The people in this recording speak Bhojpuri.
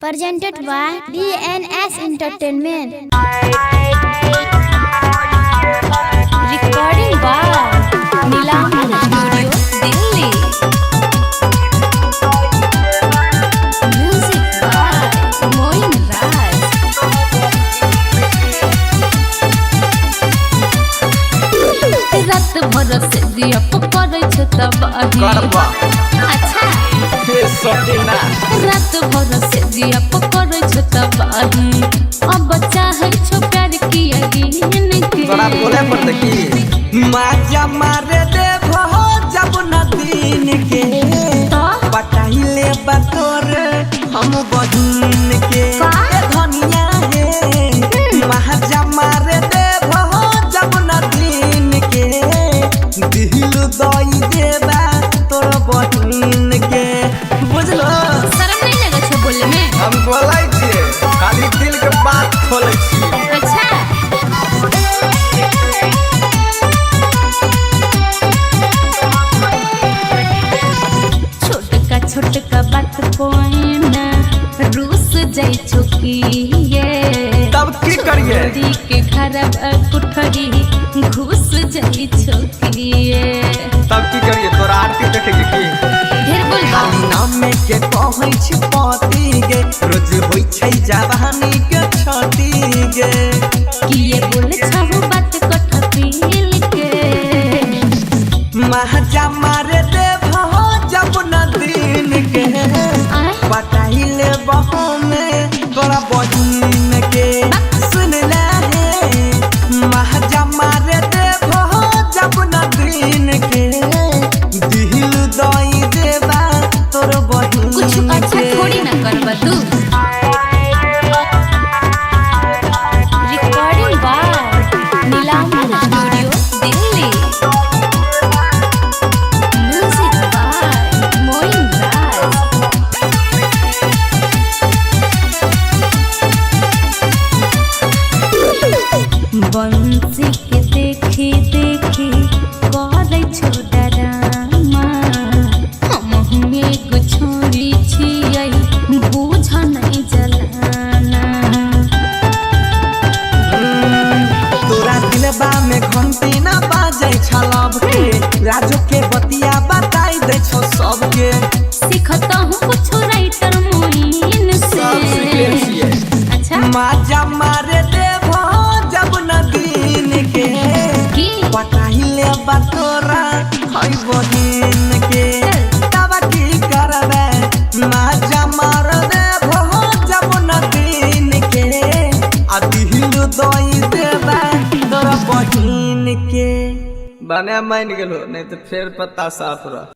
presented by DNS Entertainment. Recording by Nilamar Studio, Delhi. Music by Moin Raj. रात भर से दिया पकड़े छ तबाही। अच्छा रात भर से दिया पकड़े छ तबाही। अब चाहे छो प्यार किया गिन के तोरा बोले पड़ते की माजा मारे दे भो जब न दिन के पटाइले बतोर हम बहिन के धनिया है माजा मारे दे भो जब न दिन के दिल दई देबा तोर बहिन के बुझलो। शर्म नहीं लगे छो बोले में? हम बोलै छियै खाली दिल के बात खोलै छियै। अच्छा छोटका बात कोई ना रूस जाई छुकिए तब की करिए के घर कुठरी घुस जाई छुकिए तब की करिए तोरा आरती देखे की ढेर बोल नाम में के कहै छी पति गे रोज होई छै जवानी के छती गे किए बोले छहु बात कठपिल के महजा मारे दे भो जब न दिन के पटाइले बहो में तोरा बहिन के सुन ले हे महजा मारे दे भो जब न दिन के दिल दई देबा तोर बहिन कुछ अच्छा थोड़ी ना करबा तू। Recording by Nilambar studio, Delhi. Music by Moin Raj. बंसी के देखी देखी करे छो डरामा हम हुए को छोड़ी छियै बुझ नहीं जलाना। तोरा दिलबा में घंटी ना बाजै छलब के राजू के बतिया बताई दे छो सबके सीखता हूँ कुछ राइटर मोइन से। अच्छा माजा मारे दे भो जब न दिन के पटाइले बतोरा हई बहिन के तब की करबे माजा मार दे भो जब न दिन के आ दिल दई देबे तोरा बहिन के बने मान गेलो नहीं तो फेर पत्ता साफ रह।